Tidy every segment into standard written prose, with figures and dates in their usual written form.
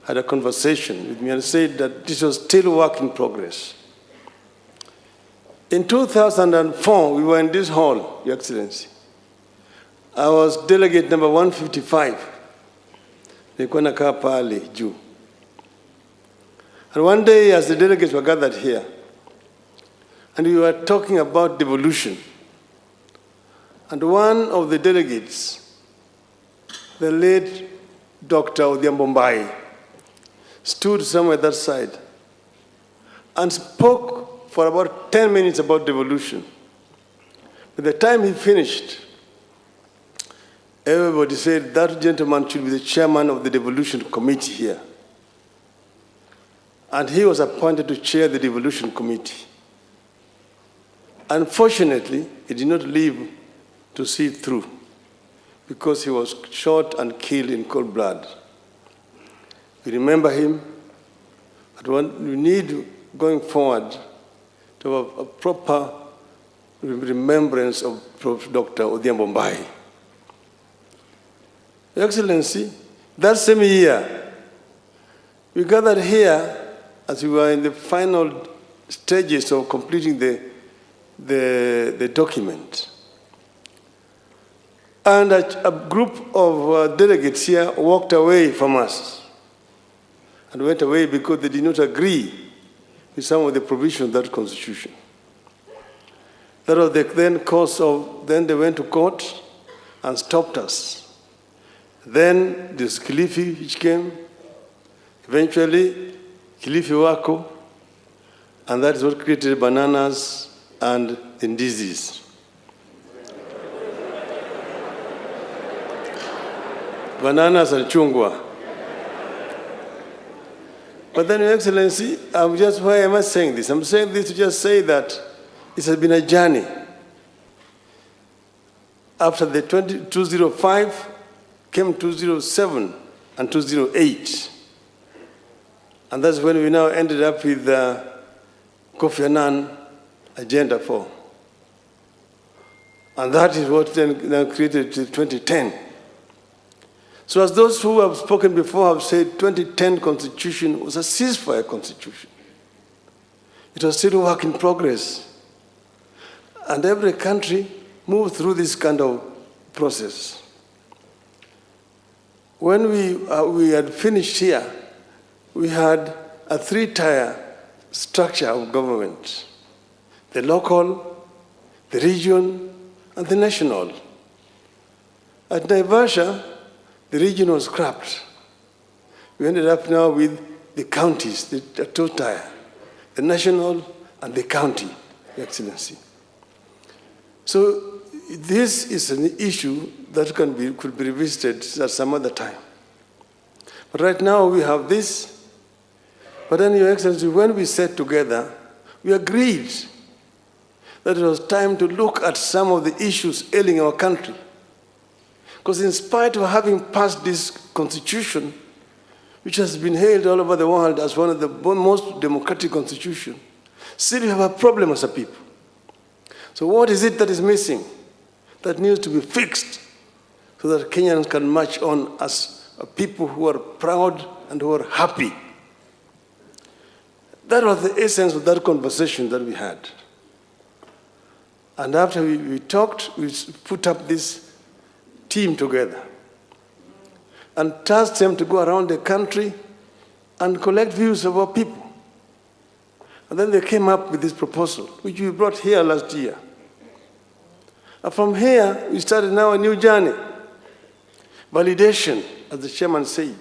had a conversation with me and said that this was still work in progress. In 2004, we were in this hall, Your Excellency. I was delegate number 155. Nilikuwa nakaa pale juu. And one day, as the delegates were gathered here, and we were talking about devolution, and one of the delegates, the late Dr. Odhiambo, stood somewhere that side and spoke for about 10 minutes about devolution. By the time he finished, everybody said that gentleman should be the chairman of the devolution committee here. And he was appointed to chair the devolution committee. Unfortunately, he did not live to see it through because he was shot and killed in cold blood. We remember him, but we need, going forward, to have a proper remembrance of Dr. Odhiambo. Your Excellency, that same year, we gathered here as we were in the final stages of completing the document. And a group of delegates here walked away from us and went away because they did not agree with some of the provisions of that constitution. That was the then cause of, then they went to court and stopped us. Then this Kilifi which came, eventually Kilifi Wako, and that is what created bananas and indices. Bananas and chungwa. But then, Your Excellency, why am I saying this? I'm saying this to just say that it has been a journey. After the 205 came 207 and 208. And that's when we now ended up with Kofi Annan Agenda 4. And that is what then created 2010. So as those who have spoken before have said, 2010 constitution was a ceasefire constitution. It was still a work in progress. And every country moved through this kind of process. When we had finished here, we had a three-tier structure of government: the local, the region, and the national. At Naivasha, the region was scrapped. We ended up now with the counties, the two-tier, the national and the county, Your Excellency. So this is an issue that could be revisited at some other time. But right now we have this. But then, Your Excellency, when we sat together, we agreed that it was time to look at some of the issues ailing our country. Because in spite of having passed this constitution, which has been hailed all over the world as one of the most democratic constitutions, still we have a problem as a people. So what is it that is missing, that needs to be fixed, so that Kenyans can march on as a people who are proud and who are happy? That was the essence of that conversation that we had. And after we talked, we put up this team together and tasked them to go around the country and collect views of our people. And then they came up with this proposal, which we brought here last year. And from here, we started now a new journey. Validation, as the chairman said.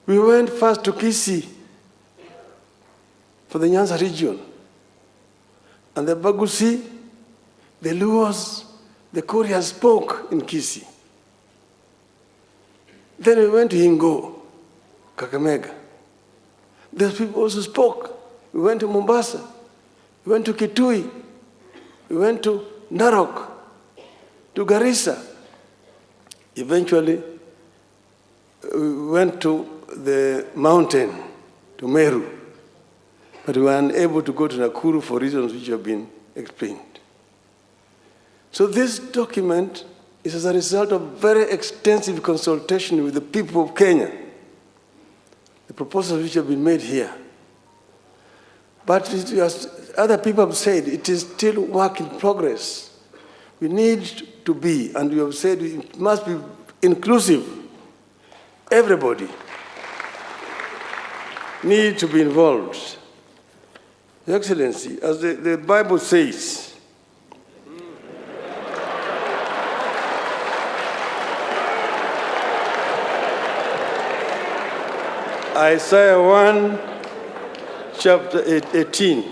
We went first to Kisii for the Nyanza region. And the Bagusi, the Luos, the Koreans spoke in Kisii. Then we went to Ingo, Kakamega. Those people also spoke. We went to Mombasa. We went to Kitui. We went to Narok, to Garissa. Eventually, we went to the mountain, to Meru. But we were unable to go to Nakuru for reasons which have been explained. So this document is as a result of very extensive consultation with the people of Kenya. The proposals which have been made here. But as other people have said, it is still work in progress. We need to be, and we have said it must be inclusive. Everybody needs to be involved. Your Excellency, as the Bible says, Isaiah 1, chapter 18.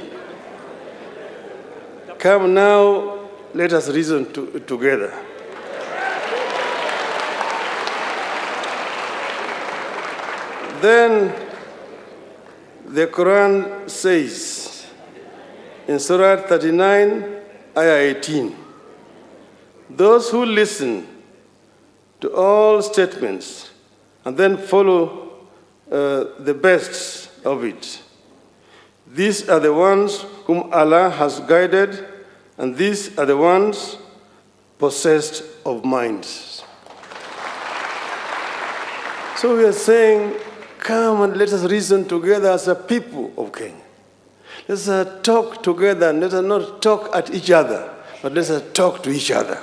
Come now, let us reason together. Then the Quran says in Surah 39, Ayah 18, those who listen to all statements and then follow the best of it, these are the ones whom Allah has guided, and these are the ones possessed of minds. So we are saying, come and let us reason together as a people of Kenya. Let us talk together, and let us not talk at each other, but let us talk to each other.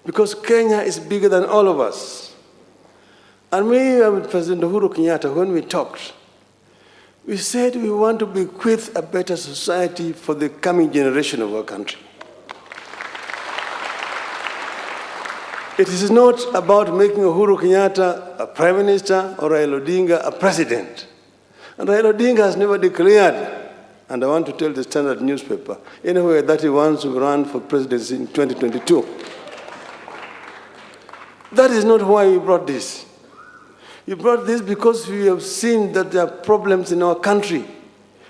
Because Kenya is bigger than all of us. And we, with President Uhuru Kenyatta, when we talked, we said we want to bequeath a better society for the coming generation of our country. It is not about making Uhuru Kenyatta a prime minister or Raila Odinga a president. And Raila Odinga has never declared, and I want to tell the Standard newspaper, anyway, that he wants to run for presidency in 2022. That is not why we brought this. We brought this because we have seen that there are problems in our country,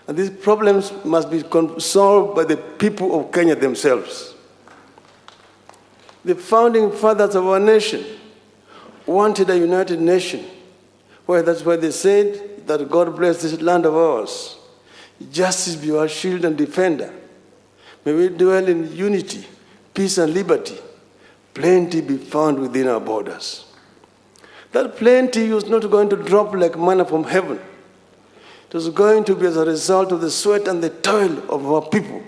and these problems must be solved by the people of Kenya themselves. The founding fathers of our nation wanted a united nation. Well, that's why they said that God bless this land of ours. Justice be our shield and defender. May we dwell in unity, peace, and liberty. Plenty be found within our borders. That plenty was not going to drop like manna from heaven. It was going to be as a result of the sweat and the toil of our people.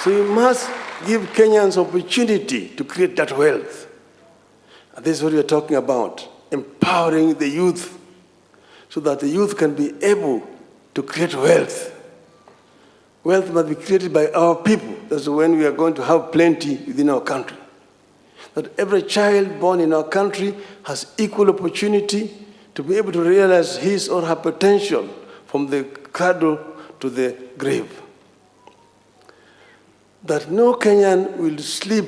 So we must give Kenyans opportunity to create that wealth. And this is what we are talking about, empowering the youth so that the youth can be able to create wealth. Wealth must be created by our people. That's when we are going to have plenty within our country. That every child born in our country has equal opportunity to be able to realize his or her potential from the cradle to the grave. That no Kenyan will sleep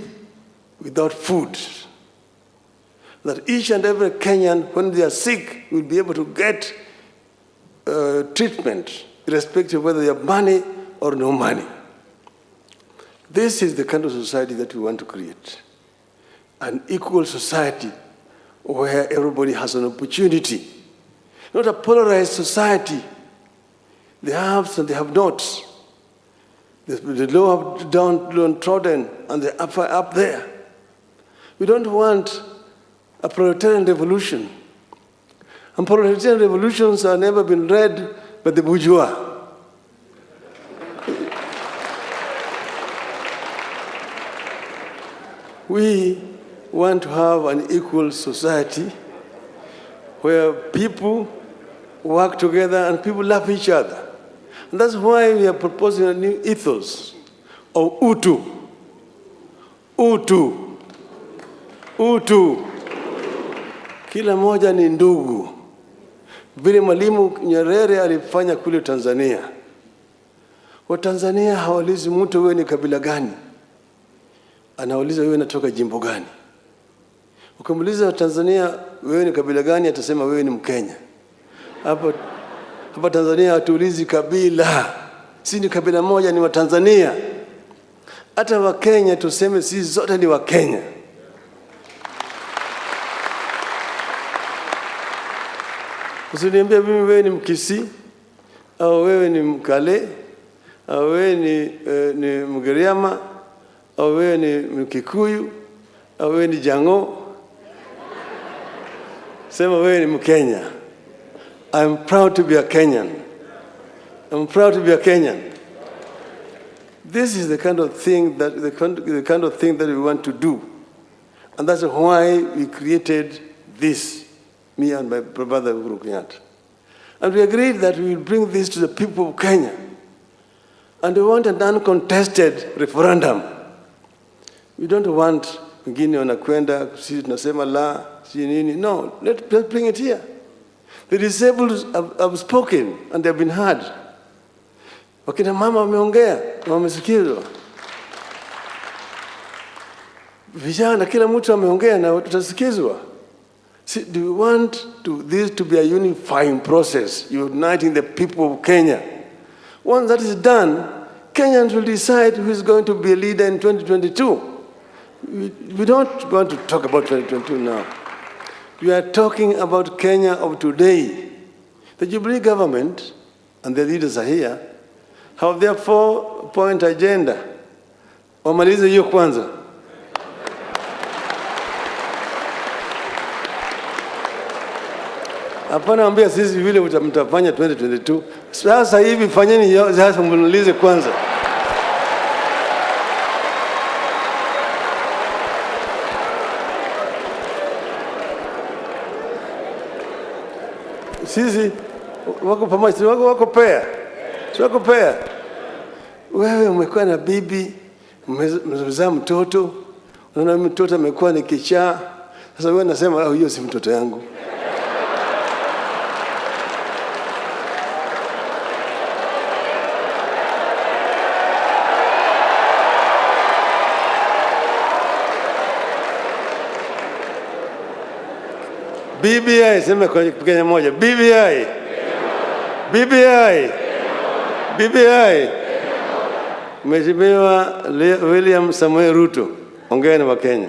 without food. That each and every Kenyan, when they are sick, will be able to get treatment, irrespective of whether they have money or no money. This is the kind of society that we want to create. An equal society where everybody has an opportunity. Not a polarized society. The haves and the have-nots. The low have downtrodden and the up there. We don't want a proletarian revolution. And proletarian revolutions have never been led by the bourgeois. We want to have an equal society where people work together and people love each other. And that's why we are proposing a new ethos of Utu. Utu. Utu. Kila moja ni ndugu. Vile Mwalimu Nyerere alifanya kule Tanzania. Watanzania hawaulizi mtu wewe ni kabila gani. Anauliza wewe unatoka jimbo gani. Ukimuuliza Watanzania wewe ni kabila gani, atasema wewe ni Mkenya. Hapa Tanzania hatuulizi kabila. Sisi ni kabila moja, ni Watanzania. Hata Wakenya tuseme sisi zote ni Wakenya. Usiniambie mimi wewe ni Mkisii au wewe ni Mkale au wewe ni Mgiriama au wewe ni Mkikuyu, au wewe ni Jango, sema wewe ni Mkenya. I'm proud to be a Kenyan. I'm proud to be a Kenyan. This is the kind of thing that we want to do, and that's why we created this, me and my brother Uhuru Kenyatta. And we agreed that we will bring this to the people of Kenya, and we want an uncontested referendum. We don't want wengine wanakwenda sisi tunasema la si nini. No, let's bring it here. The disabled have spoken and they have been heard. Wakina mama wameongea, wamesikizwa. Vijana kila mtu ameongea na tutasikizwa. See, do we want this to be a unifying process, uniting the people of Kenya? Once that is done, Kenyans will decide who is going to be a leader in 2022. We don't want to talk about 2022 now. We are talking about Kenya of today. The Jubilee government, and the leaders are here, have their 4-point agenda. Wamalize hiyo kwanza. Hapana ambia sisi vile mtafanya 2022. Sasa hivi fanyeni sasa mmalize kwanza. Sisi wako pamoja, wako pair. Wako pair. Wewe umekuwa na bibi, mmezaa mtoto, unaona mtoto amekuwa ni kichaa. Sasa wewe unasema hiyo si mtoto yangu. BBI, sema kwa Kenya moja. BBI. BBI. BBI. Mheshimiwa William Samoei Ruto, ongea na Wakenya.